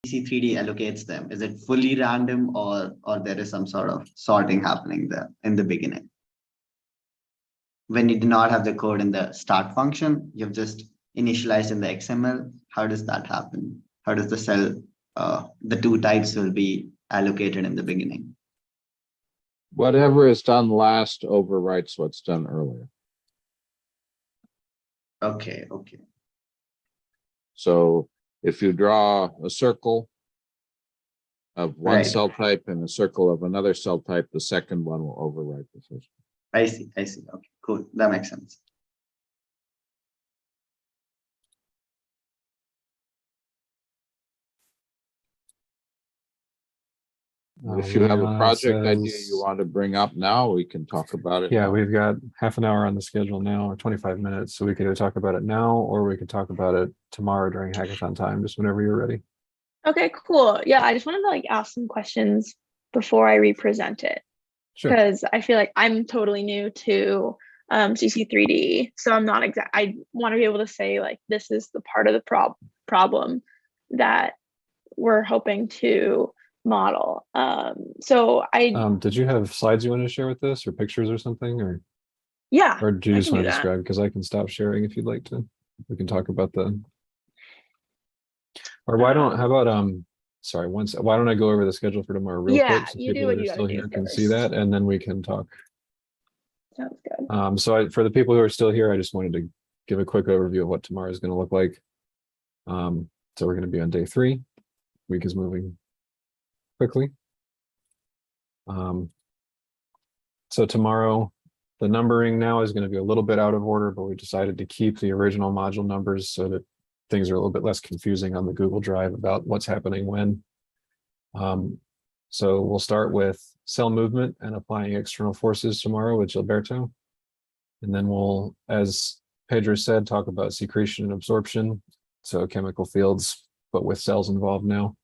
CC3D allocates them? Is it fully random, or there is some sort of sorting happening there in the beginning? When you do not have the code in the start function, you've just initialized in the XML. How does that happen? How does the cell, the two types will be allocated in the beginning? Whatever is done last overwrites what's done earlier. Okay. So if you draw a circle of one Right. cell type and a circle of another cell type, the second one will overwrite the first one. I see. Okay, cool. That makes sense. If you have a project idea you want to bring up now, we can talk about it. Yeah, now. we've got half an hour on the schedule now, or 25 minutes. So we could either talk about it now, or we could talk about it tomorrow during hackathon time, just whenever you're ready. Okay, cool. Yeah, I just wanted to ask some questions before I represent it. Sure. Because I feel like I'm totally new to CC3D. So I'm not I want to be able to say this is the part of the problem that we're hoping to model. So did you have slides you want to share with this, or pictures or something, or yeah, or do you just want to that. describe? Because I can stop sharing if you'd like to. We can talk about or why don't, how about sorry, why don't I go over the schedule for tomorrow real quick, so you do people what that are you still gotta do here can first. see that, and then we can talk. Sounds good. So for the people who are still here, I just wanted to give a quick overview of what tomorrow is going to look like. So we're going to be on day 3. Week is moving quickly. So tomorrow, the numbering now is going to be a little bit out of order, but we decided to keep the original module numbers so that things are a little bit less confusing on the Google Drive about what's happening when. So we'll start with cell movement and applying external forces tomorrow with Gilberto. And then we'll, as Pedro said, talk about secretion and absorption. So chemical fields, but with cells involved now.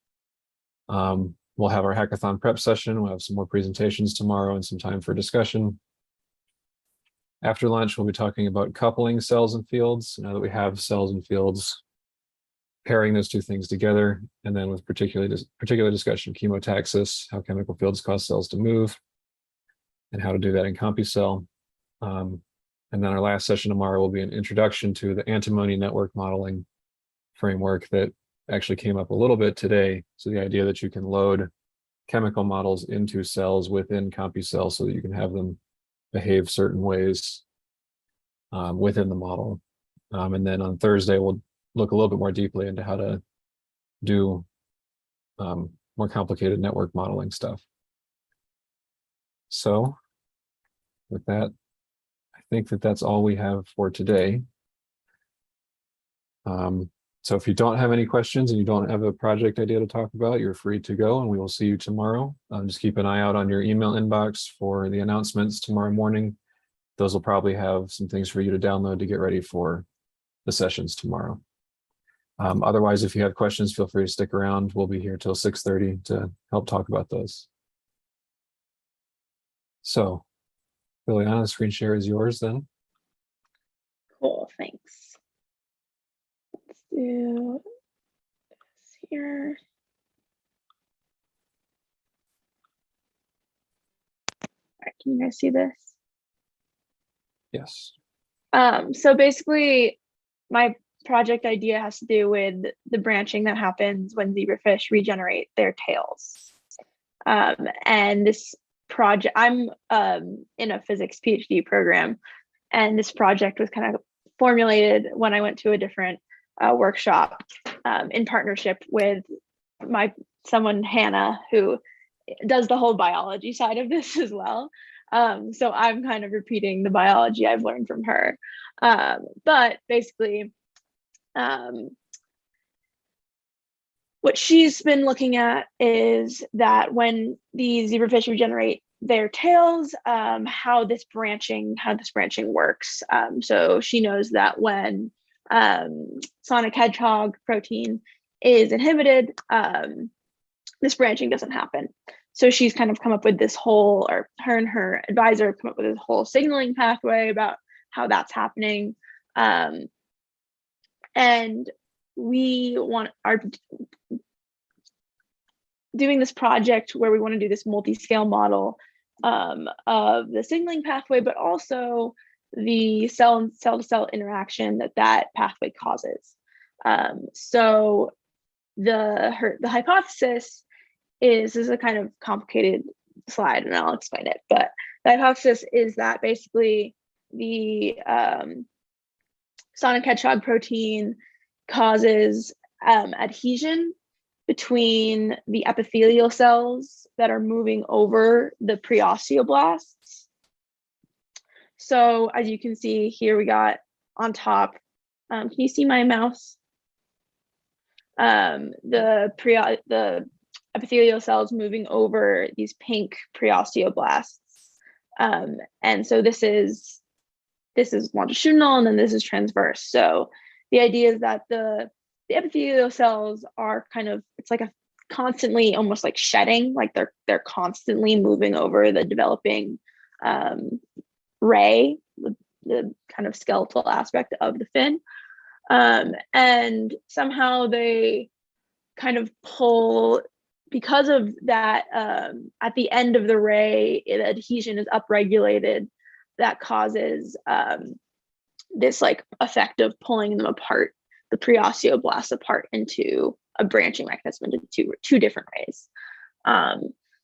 We'll have our hackathon prep session. We'll have some more presentations tomorrow and some time for discussion. After lunch, we'll be talking about coupling cells and fields. Now that we have cells and fields, pairing those two things together, and then with particular discussion of chemotaxis, how chemical fields cause cells to move, and how to do that in CompuCell. And then our last session tomorrow will be an introduction to the antimony network modeling framework that actually came up a little bit today. So the idea that you can load chemical models into cells within CompuCell so that you can have them behave certain ways within the model. And then on Thursday, we'll look a little bit more deeply into how to do more complicated network modeling stuff. So with that, I think that that's all we have for today. So if you don't have any questions and you don't have a project idea to talk about, you're free to go, and we will see you tomorrow. Just keep an eye out on your email inbox for the announcements tomorrow morning. Those will probably have some things for you to download to get ready for the sessions tomorrow. Otherwise, if you have questions, feel free to stick around. We'll be here till 6:30 to help talk about those. So, Liliana, the screen share is yours then. Cool, thanks. Let's do this here. All right, can you guys see this? Yes. So basically, my project idea has to do with the branching that happens when zebrafish regenerate their tails. And this project, I'm in a physics PhD program, and this project was kind of formulated when I went to a different workshop in partnership with someone, Hannah, who does the whole biology side of this as well. So I'm kind of repeating the biology I've learned from her. But basically, what she's been looking at is that when the zebrafish regenerate their tails, how this branching works. So she knows that when sonic hedgehog protein is inhibited, this branching doesn't happen. So she's kind of come up with this whole, or her and her advisor come up with this whole signaling pathway about how that's happening. And we want doing this project where we want to do this multi-scale model of the signaling pathway, but also the cell-to-cell interaction that pathway causes. So the hypothesis is a kind of complicated slide, and I'll explain it. But the hypothesis is that basically the sonic hedgehog protein causes adhesion between the epithelial cells that are moving over the preosteoblasts. So as you can see here, we got on top, can you see my mouse? The epithelial cells moving over these pink preosteoblasts. And so this is longitudinal, and then this is transverse. So the idea is that the epithelial cells are kind of, it's like a constantly almost like shedding, like they're constantly moving over the developing ray, the kind of skeletal aspect of the fin. And somehow they kind of pull, because of that, at the end of the ray, the adhesion is upregulated. That causes this like effect of pulling them apart, the preosteoblasts apart into a branching mechanism into two different rays.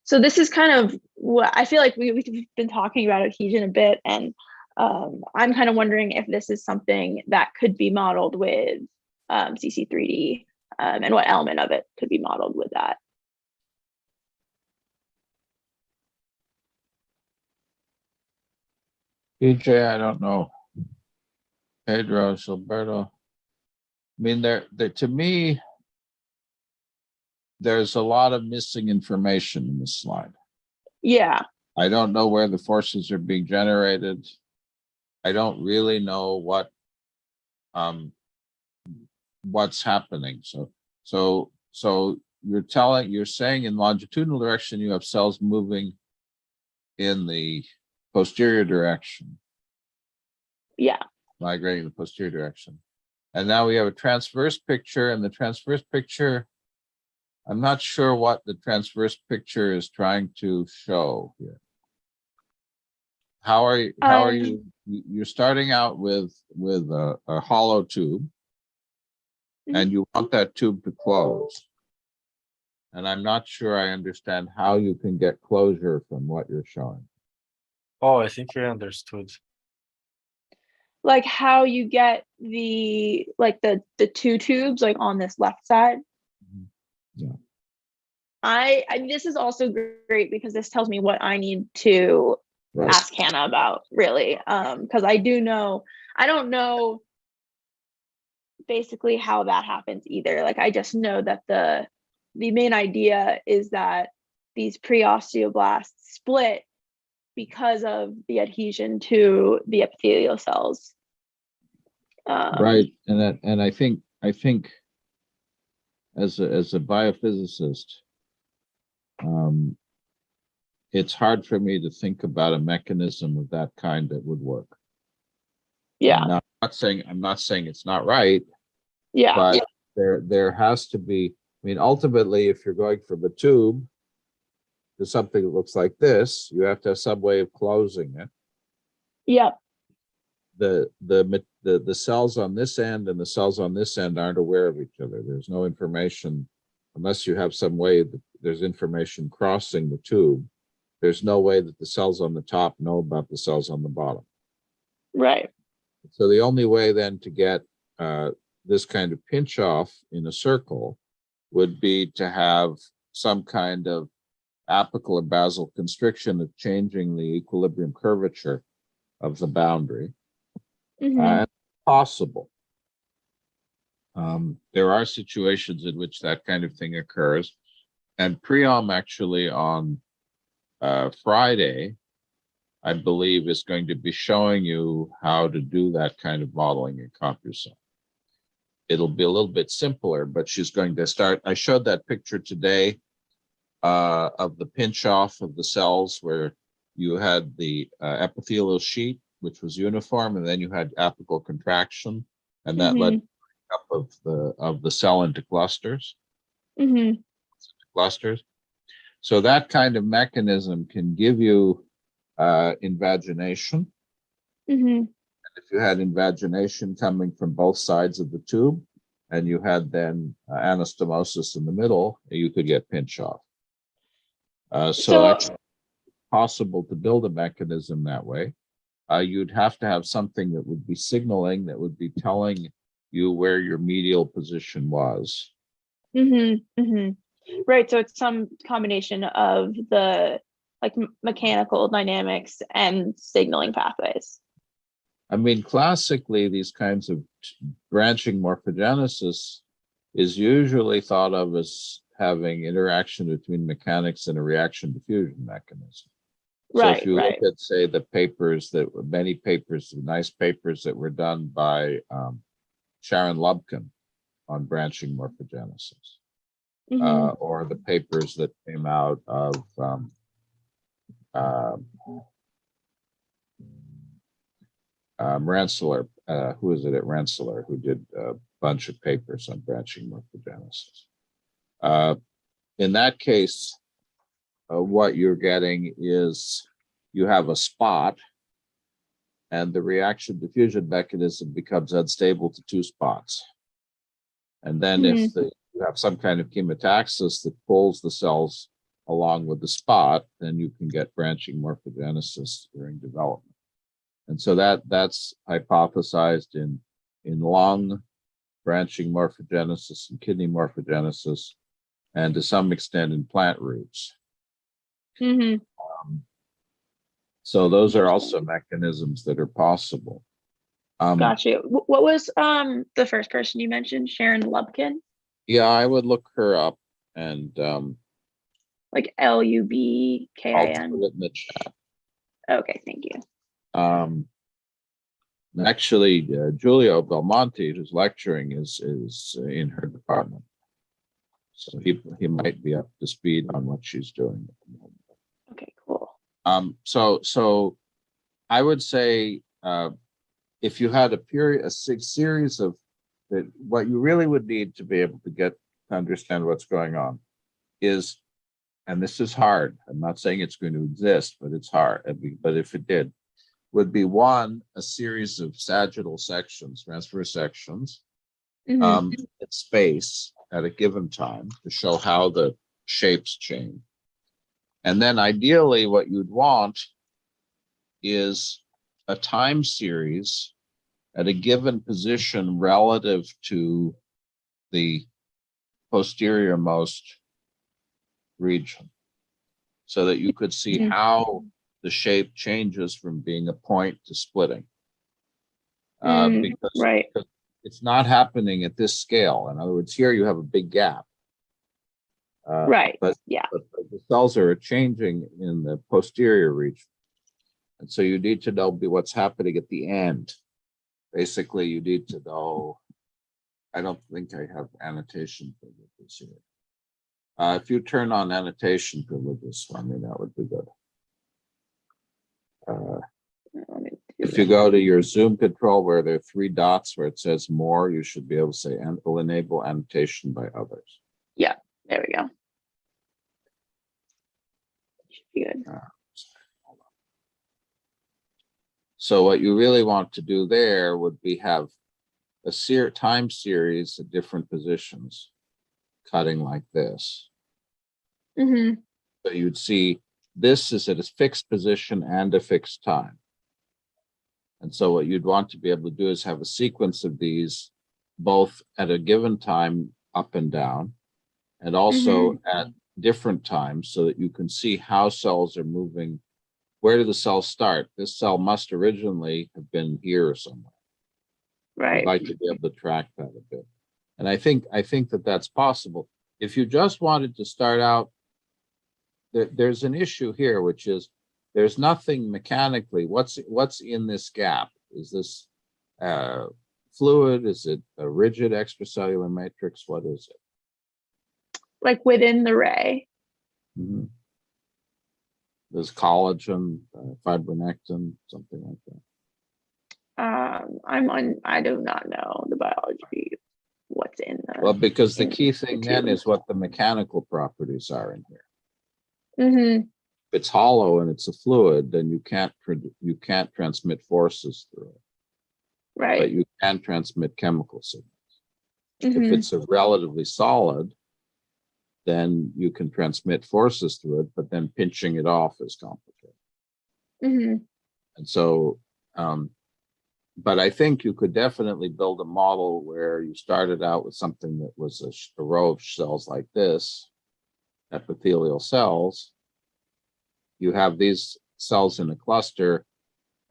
So this is kind of what I feel like we've been talking about adhesion a bit, and I'm kind of wondering if this is something that could be modeled with CC3D, and what element of it could be modeled with that. EJ, I don't know. Pedro, Gilberto. I mean, there to me, there's a lot of missing information in this slide. Yeah. I don't know where the forces are being generated. I don't really know what's happening. So you're saying in longitudinal direction you have cells moving in the posterior direction. Yeah. Migrating the posterior direction. And now we have a transverse picture, and the transverse picture, I'm not sure what the transverse picture is trying to show here. How are you? You're starting out with a hollow tube, and you want that tube to close. And I'm not sure I understand how you can get closure from what you're showing. Oh, I think I understood. Like how you get the two tubes like on this left side. Yeah. I this is also great because this tells me what I need to ask Hannah about, really, because I don't know basically how that happens either. Like I just know that the main idea is that these preosteoblasts split because of the adhesion to the epithelial cells. Right, and I think as a biophysicist, it's hard for me to think about a mechanism of that kind that would work. Yeah. I'm not saying it's not right. Yeah. But there has to be. I mean, ultimately, if you're going from a tube to something that looks like this, you have to have some way of closing it. Yeah. The cells on this end and the cells on this end aren't aware of each other. There's no information unless you have some way that there's information crossing the tube. There's no way that the cells on the top know about the cells on the bottom. Right. So the only way then to get this kind of pinch off in a circle would be to have some kind of apical or basal constriction of changing the equilibrium curvature of the boundary. Possible. There are situations in which that kind of thing occurs, and Priom actually on Friday, I believe, is going to be showing you how to do that kind of modeling in CompuCell. It'll be a little bit simpler, but she's going to start. I showed that picture today of the pinch off of the cells where you had the epithelial sheet, which was uniform, and then you had apical contraction, and that led up of the cell into clusters. Clusters. So that kind of mechanism can give you invagination. Hmm. If you had invagination coming from both sides of the tube, and you had then anastomosis in the middle, you could get pinch off. So actually, possible to build a mechanism that way. You'd have to have something that would be signaling, that would be telling you where your medial position was. Right. So it's some combination of the like mechanical dynamics and signaling pathways. I mean, classically, these kinds of branching morphogenesis is usually thought of as having interaction between mechanics and a reaction diffusion mechanism. So Right. if you Right. look at, say, the papers that many papers, nice papers that were done by Sharon Lubkin on branching morphogenesis, or the papers that came out of Rensselaer, who is it at Rensselaer, who did a bunch of papers on branching morphogenesis. In that case, what you're getting is you have a spot, and the reaction diffusion mechanism becomes unstable to two spots. And then if you have some kind of chemotaxis that pulls the cells along with the spot, then you can get branching morphogenesis during development. And so that's hypothesized in lung branching morphogenesis and kidney morphogenesis, and to some extent in plant roots. So those are also mechanisms that are possible. Got you. What was the first person you mentioned? Sharon Lubkin? Yeah, I would look her up, and Like I'll Lubkin. put it in the chat. Okay, thank you. Actually, Giulio Belmonte, who's lecturing, is in her department, so he might be up to speed on what she's doing at the moment. Okay, cool. So I would say if you had a series of that, what you really would need to be able to get to understand what's going on is, and this is hard. I'm not saying it's going to exist, but it's hard. But if it did, would be one, a series of sagittal sections, transverse sections, in space at a given time to show how the shapes change. And then ideally what you'd want is a time series at a given position relative to the posterior most region, so that you could see how the shape changes from being a point to splitting. Because it's not happening at this scale. In other words, here you have a big gap. But the cells are changing in the posterior region. And so you need to know what's happening at the end. Basically, you need to know, I don't think I have annotation privileges here. If you turn on annotation privileges for me, that would be good. If you go to your Zoom control where there are three dots where it says more, you should be able to say, and will enable annotation by others. Yeah, there we go. Should be good. So what you really want to do there would be have a time series at different positions, cutting like this. So you'd see this is at a fixed position and a fixed time. And so what you'd want to be able to do is have a sequence of these both at a given time up and down, and also at different times, so that you can see how cells are moving. Where do the cells start? This cell must originally have been here somewhere. I'd like to be able to track that a bit. And I think that that's possible. If you just wanted to start out, there's an issue here, which is there's nothing mechanically. What's in this gap? Is this fluid? Is it a rigid extracellular matrix? What is it? Like within the ray. There's collagen, fibronectin, something like that. I do not know the biology. What's in the Well, because the key thing then is what the mechanical properties are in here. Mm-hmm. If it's hollow and it's a fluid, then you can't transmit forces through it, but Right. you can transmit chemical signals. If Mm-hmm. it's a relatively solid, then you can transmit forces through it, but then pinching it off is complicated. Mm-hmm. And so, but I think you could definitely build a model where you started out with something that was a row of cells like this, epithelial cells. You have these cells in a cluster,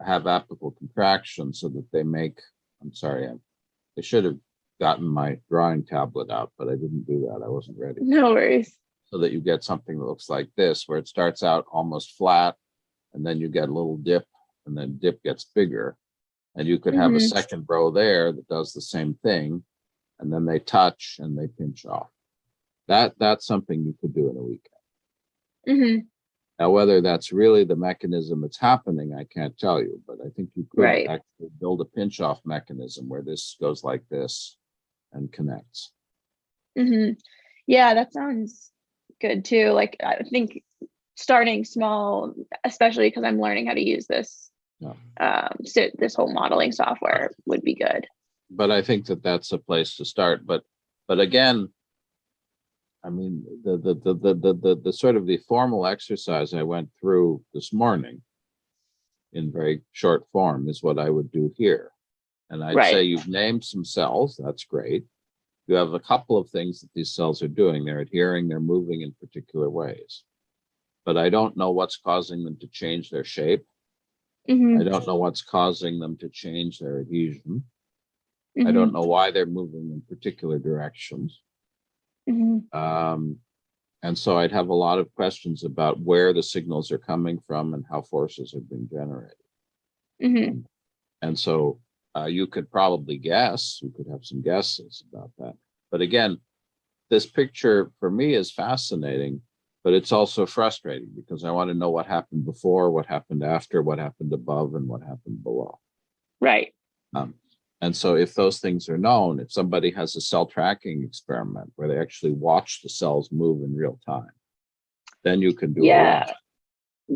have apical contraction so that they make, I'm sorry, I should have gotten my drawing tablet out, but I didn't do that. I wasn't ready. No worries. So that you get something that looks like this, where it starts out almost flat, and then you get a little dip, and then dip gets bigger. And you could have a Mm-hmm. second row there that does the same thing, and then they touch and they pinch off. That's something you could do in a weekend. Mm-hmm. Now, whether that's really the mechanism that's happening, I can't tell you, but I think you could Right. actually build a pinch off mechanism where this goes like this and connects. Mm-hmm. Yeah, that sounds good too. Like, I think starting small, especially because I'm learning how to use this, Yeah. this whole modeling software would be good. But I think that that's a place to start. But again, I mean, the sort of the formal exercise I went through this morning in very short form is what I would do here. And I'd say Right. you've named some cells. That's great. You have a couple of things that these cells are doing. They're adhering, they're moving in particular ways. But I don't know what's causing them to change their shape. Mm-hmm. I don't know what's causing them to change their adhesion. I Mm-hmm. don't know why they're moving in particular directions. Mm-hmm. And so I'd have a lot of questions about where the signals are coming from and how forces are being generated. Mm-hmm. And so you could probably guess, you could have some guesses about that. But again, this picture for me is fascinating, but it's also frustrating because I want to know what happened before, what happened after, what happened above, and what happened below. Right. And so if those things are known, if somebody has a cell tracking experiment where they actually watch the cells move in real time, then you can do a lot.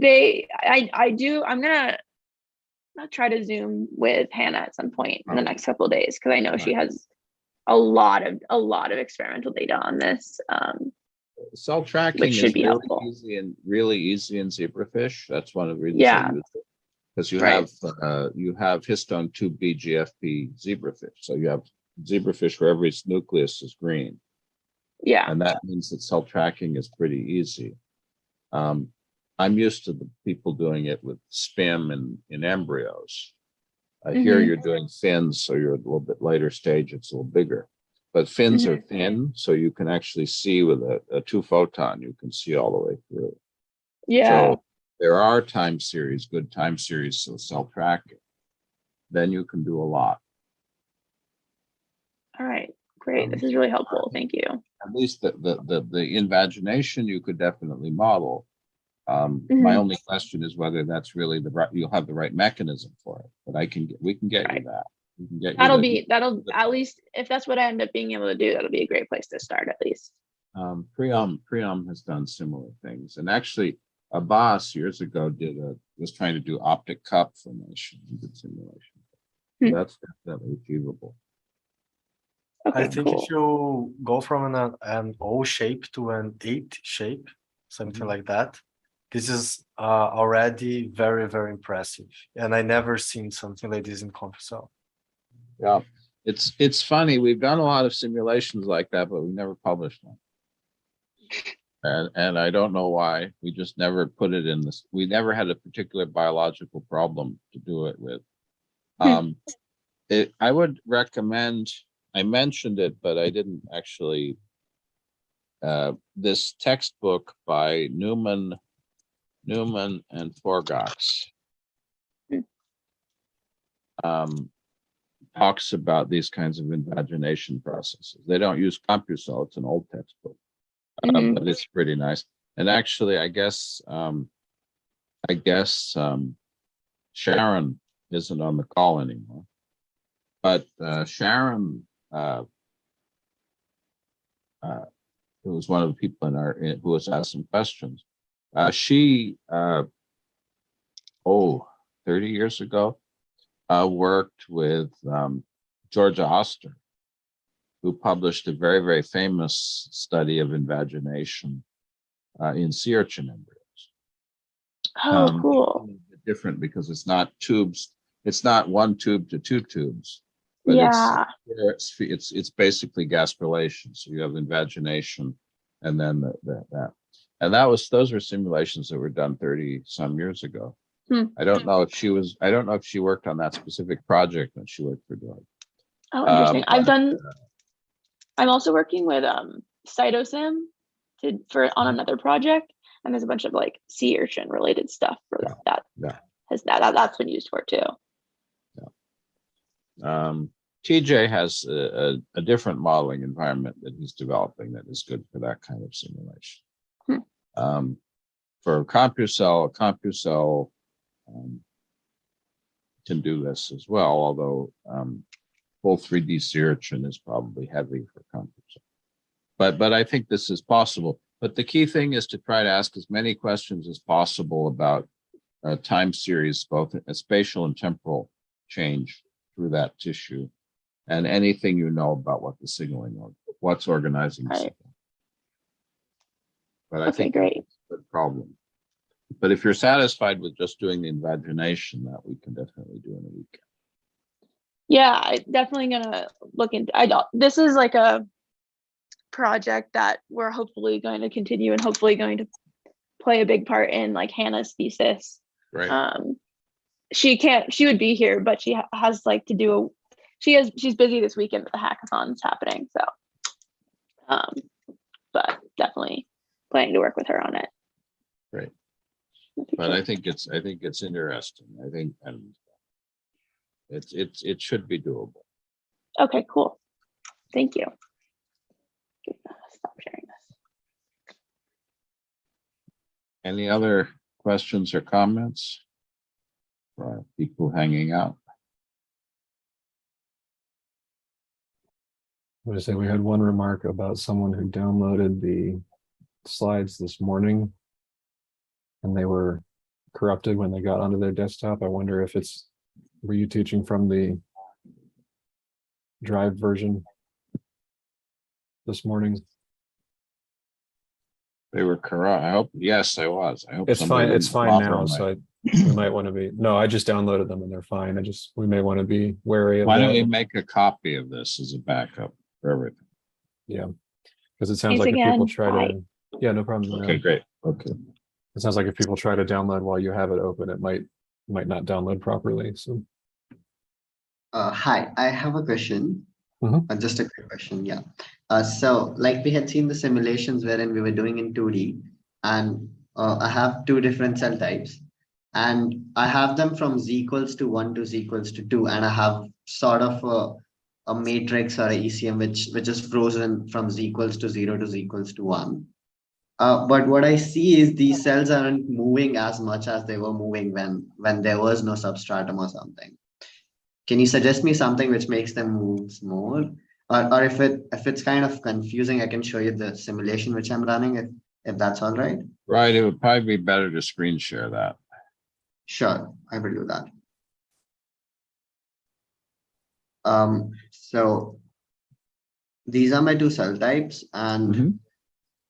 I do. I'm gonna try to Zoom with Hannah at some point in the next couple of days because I know she has a lot of experimental data on this. Cell tracking Which should is be helpful. really easy in zebrafish. That's one of the reasons Yeah. I use it. Because you Right. have histone 2B GFP zebrafish. So you have zebrafish where every nucleus is green. Yeah. And that means that cell tracking is pretty easy. I'm used to the people doing it with SPIM in embryos. Here Mhm. you're doing fins, so you're a little bit later stage, it's a little bigger. But fins are thin, so you can actually see with a 2-photon, you can see all the way through. Yeah. So there are time series, good time series of cell tracking. Then you can do a lot. All right. Great. This is really helpful. Thank you. At least the invagination you could definitely model. My Mhm. only question is whether that's really you'll have the right mechanism for it. But we can get you Right. that. We can get you That'll at least, if that's what I end up being able to do, that'll be a great place to start at least. Priam has done similar things, and actually Abbas years ago was trying to do optic cup formation. He did simulation. So that's definitely achievable. Okay, I think cool. if you go from an O shape to an 8 shape, something like that, this is already very, very impressive. And I never seen something like this in CompuCell. Yeah, it's funny. We've done a lot of simulations like that, but we never published them. And I don't know why. We just never put it in this. We never had a particular biological problem to do it with. I would recommend, I mentioned it, but I didn't actually, this textbook by Newman and Forgax talks about these kinds of invagination processes. They don't use CompuCell, it's an old textbook, but it's pretty nice. And actually, I guess Sharon isn't on the call anymore, but Sharon, who was one of the people who was asked some questions, She, 30 years ago, worked with Georgia Oster, who published a very, very famous study of invagination in sea urchin embryos. Oh, cool. Different because it's not tubes. It's not one tube to two tubes, but Yeah. it's basically gastrulation. So you have invagination, and then that, and those were simulations that were done 30 some years ago. I don't know if she worked on that specific project when she worked for George. Oh, interesting. I'm also working with Cytosim on another project, and there's a bunch of like sea urchin related stuff for that. Yeah. That's been used for too. TJ has a different modeling environment that he's developing that is good for that kind of simulation. For CompuCell can do this as well, although full 3D sea urchin is probably heavy for CompuCell. But I think this is possible. But the key thing is to try to ask as many questions as possible about time series, both a spatial and temporal change through that tissue, and anything you know about what the signaling or what's organizing the signal. But I think great. that's a good problem. But if you're satisfied with just doing the invagination, that we can definitely do in a week. Yeah, I'm definitely gonna look into. This is like a project that we're hopefully going to continue and hopefully going to play a big part in like Hannah's thesis. Right. She would be here, but she has like to do she's busy this weekend with the hackathons happening. So, but definitely planning to work with her on it. Great. But I think it's interesting. I think, and it should be doable. Okay, cool. Thank you. Stop sharing this. Any other questions or comments for people hanging out? I would say we had one remark about someone who downloaded the slides this morning and they were corrupted when they got onto their desktop. I wonder if were you teaching from the Drive version this morning? They were correct. I hope, yes, I was. I hope It's fine. It's fine now. So we might want to be, no, I just downloaded them and they're fine. We may want to be wary of Why that. don't we make a copy of this as a backup for everything? Yeah, because it sounds Thanks like again. if people try Bye. to, yeah, no problem. Okay, great. Okay. It sounds like if people try to download while you have it open, it might not download properly. So, Hi, I have a question. Just a quick question. Yeah. So like we had seen the simulations wherein we were doing in 2D, and I have two different cell types, and I have them from z=1 to z=2, and I have sort of a matrix or a ECM which is frozen from z=0 to z=1. But what I see is these cells aren't moving as much as they were moving when there was no substratum or something. Can you suggest me something which makes them move more? Or if it's kind of confusing, I can show you the simulation which I'm running if that's all right. Right, it would probably be better to screen share that. Sure, I will do that. So these are my two cell types, and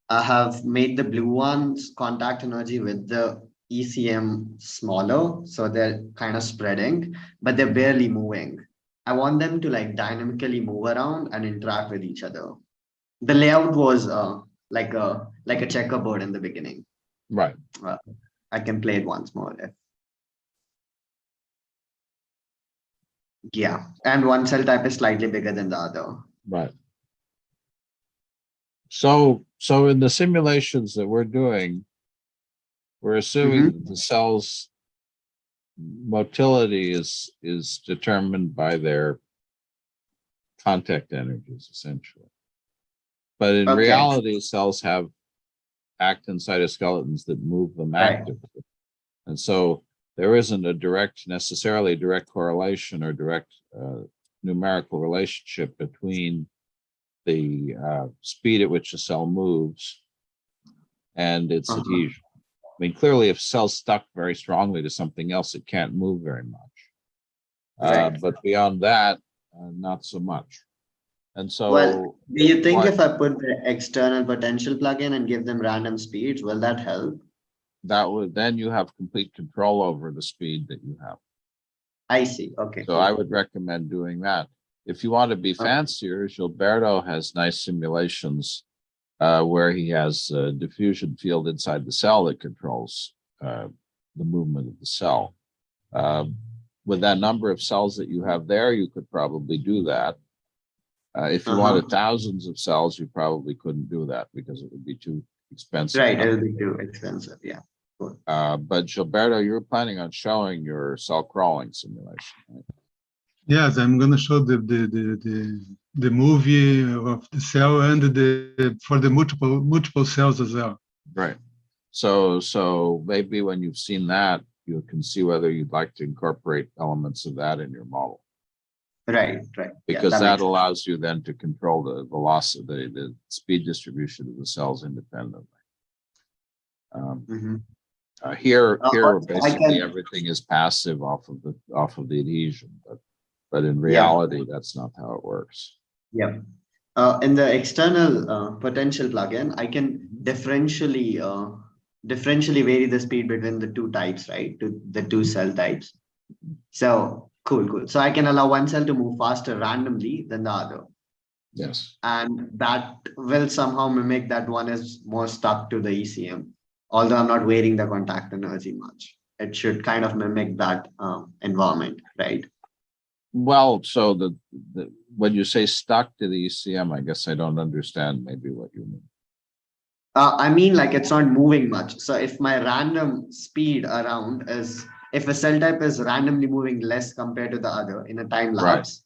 I have made the blue ones contact energy with the ECM smaller, so they're kind of spreading, but they're barely moving. I want them to like dynamically move around and interact with each other. The layout was like a checkerboard in the beginning. Right. I can play it once more. Yeah, and one cell type is slightly bigger than the other. Right. So in the simulations that we're doing, we're assuming that the cell's motility is determined by their contact energies, essentially. But in reality, cells have actin cytoskeletons that move them actively. And so there isn't necessarily a direct correlation or direct numerical relationship between the speed at which a cell moves and its adhesion. mean, clearly, if cell's stuck very strongly to something else, it can't move very much. Right. But beyond that, not so much. And so, Well, do you think what- if I put the external potential plugin and give them random speeds, will that help? that would then you have complete control over the speed that you have. I see. Okay. So cool. I would recommend doing that. If you want to be Okay. fancier, Gilberto has nice simulations where he has a diffusion field inside the cell that controls the movement of the cell. With that number of cells that you have there, you could probably do that. If you wanted thousands of cells, you probably couldn't do that because it would be too expensive. Right. It'll be too expensive. Yeah. Cool. But Gilberto, you're planning on showing your cell crawling simulation, right? Yes, I'm going to show the movie of the cell and the for the multiple cells as well. Right. So maybe when you've seen that, you can see whether you'd like to incorporate elements of that in your model, Right. Right. because yeah, that makes sense. allows you then to control the velocity, the speed distribution of the cells independently. Mhm. Here also, basically everything is passive off of the adhesion, but in reality, that's not how it works. Yeah. In the external potential plugin, I can differentially vary the speed between the two types, right? To the two cell types. So cool. So I can allow one cell to move faster randomly than the other. Yes. And that will somehow mimic that one is more stuck to the ECM. Although I'm not varying the contact energy much. It should kind of mimic that environment, right? Well, so the when you say stuck to the ECM, I guess I don't understand maybe what you mean. I mean, like it's not moving much. So if my random speed around is, if a cell type is randomly moving less compared to the other in a time lapse.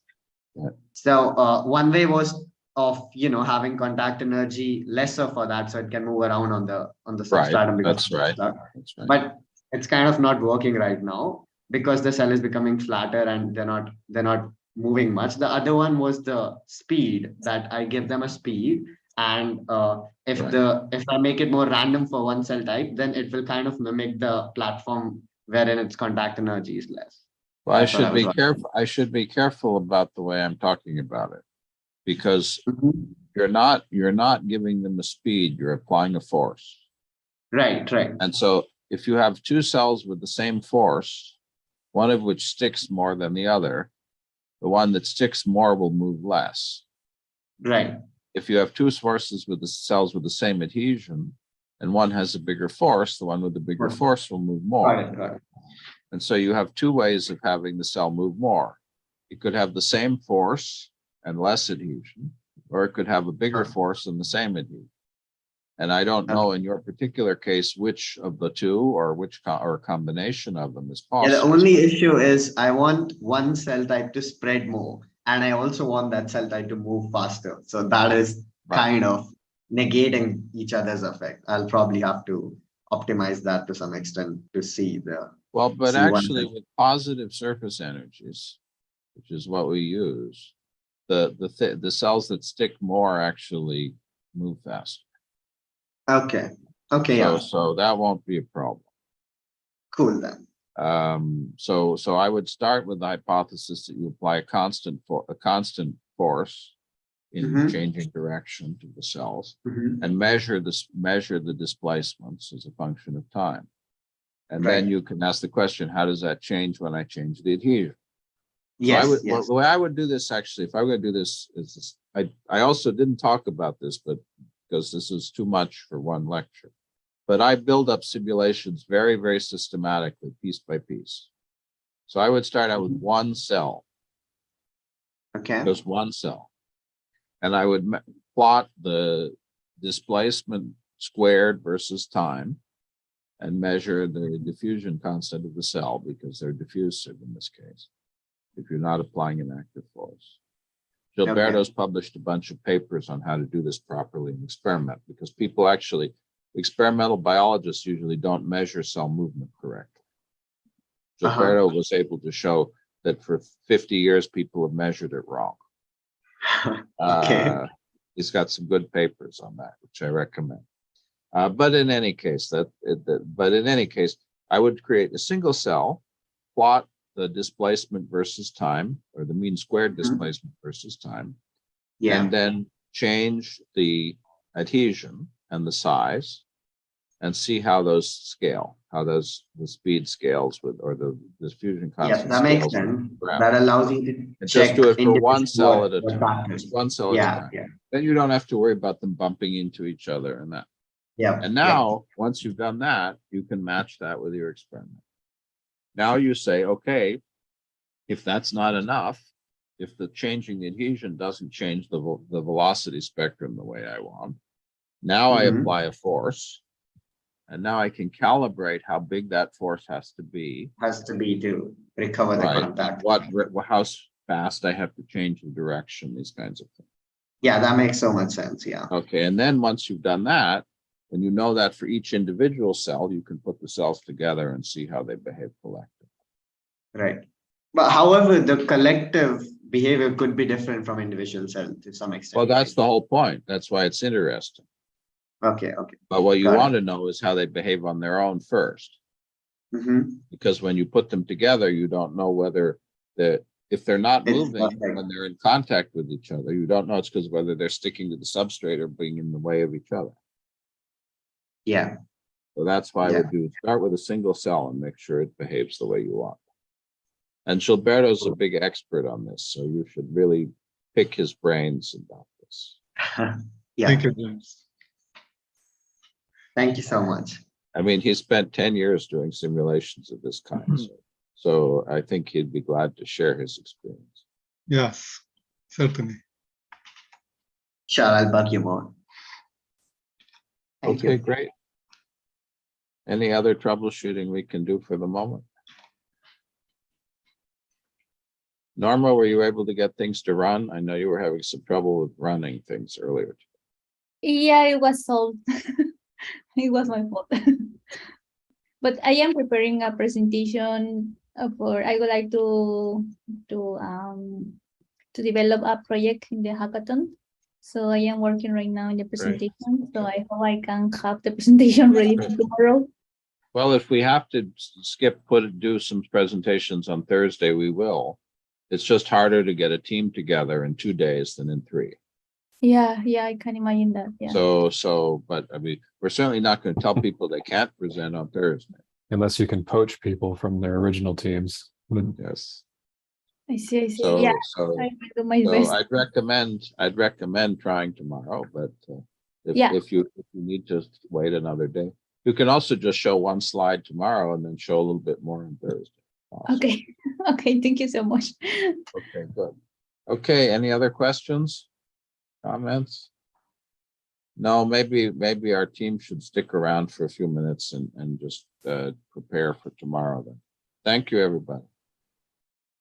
Right. So one way was of, having contact energy lesser for that, so it can move around on the substratum. Right. Because That's right. stuck. That's right. But it's kind of not working right now because the cell is becoming flatter and they're not moving much. The other one was the speed, that I give them a speed, and if I make it more random for one cell type, then it will kind of mimic the platform wherein its contact energy is less. Well, I That's what should be was careful. I should be careful about the way I'm talking about it, because Mhm. you're not giving them a speed. You're applying a force. Right. And so if you have two cells with the same force, one of which sticks more than the other, the one that sticks more will move less. Right. If you have two forces with the cells with the same adhesion, and one has a bigger force, the one with the bigger force will move more. Got it. And so you have two ways of having the cell move more. It could have the same force and less adhesion, or it could have a bigger force and the same adhesion. And I don't know in your particular case which of the two or which or a combination of them is Yeah, the possible. only issue is I want one cell type to spread more, and I also want that cell type to move faster. So that is kind of negating each other's effect. I'll probably have to optimize that to some extent to see the. Well, but see one actually cell. with positive surface energies, which is what we use, the cells that stick more actually move faster. Okay. Yeah. So that won't be a problem. Cool then. So I would start with the hypothesis that you apply a constant force in changing direction to the cells, and measure the displacements as a function of time. And then you can ask the question, how does that change when I change the adhesion? Yes. Well, the way I would do this, actually, if I were going to do this, is this. I also didn't talk about this, but because this is too much for one lecture. But I build up simulations very, very systematically, piece by piece. So I would start out with one cell. Okay. Just one cell. And I would plot the displacement squared versus time and measure the diffusion constant of the cell, because they're diffusive in this case, if you're not applying an active force. Gilberto's published a bunch of papers on how to do this properly in experiment, because people actually, experimental biologists usually don't measure cell movement correctly. Gilberto was able to show that for 50 years, people have measured it wrong. He's got some good papers on that, which I recommend. But in any case, I would create a single cell, plot the displacement versus time, or the mean squared displacement versus time, Yeah. and then change the adhesion and the size, and see how those scale, how the speed scales with, or the diffusion Yeah, constant. that makes scales with sense. the ground. That allows you to And check just do it for one individual cell at a what time. factors. Just one cell at a Yeah, time. yeah, Then you don't have to worry about them bumping into each other and that. yeah. And now, once you've done that, you can match that with your experiment. Now you say, okay, if that's not enough, if the changing the adhesion doesn't change the velocity spectrum the way I want, now I Mhm. apply a force, and now I can calibrate how big that force has to be. Has to be to recover the Right. contact. How fast I have to change the direction, these kinds of things. Yeah, that makes so much sense. Yeah. Okay, and then once you've done that, when you know that for each individual cell, you can put the cells together and see how they behave collectively. Right. But however, the collective behavior could be different from individual cell to some extent. Well, that's the whole point. That's why it's interesting. Okay. Okay. But what you Got it. want to know is how they behave on their own first. Mhm. Because when you put them together, you don't know whether if they're not It's moving perfect. when they're in contact with each other, you don't know it's because whether they're sticking to the substrate or being in the way of each other. Yeah. So that's why I Yeah. would do start with a single cell and make sure it behaves the way you want. And Gilberto's a big expert on this, so you should really pick his brains about this. Yeah. Thank you, James. Thank you so much. I mean, he spent 10 years doing simulations of this kind. So I think he'd be glad to share his experience. Yes, certainly. Sure, I'll bug you more. Thank Okay, you. great. Any other troubleshooting we can do for the moment? Norma, were you able to get things to run? I know you were having some trouble with running things earlier. Yeah, it was solved. It was my fault. But I am preparing a presentation for, I would like to develop a project in the hackathon. So I am working right now in the presentation. So I hope I can have the presentation ready for tomorrow. Well, if we have to do some presentations on Thursday, we will. It's just harder to get a team together in 2 days than in 3. Yeah, I can imagine that. Yeah. But I mean, we're certainly not going to tell people they can't present on Thursday. Unless you can poach people from their original teams. Yes. I see. So, Yeah, so, I will do my so best. I'd recommend trying tomorrow, but Yeah. if you need to wait another day, you can also just show one slide tomorrow and then show a little bit more on Thursday. Awesome. Okay. Okay. Thank you so much. Okay, good. Okay, any other questions, comments? No, maybe our team should stick around for a few minutes and just prepare for tomorrow then. Thank you, everybody.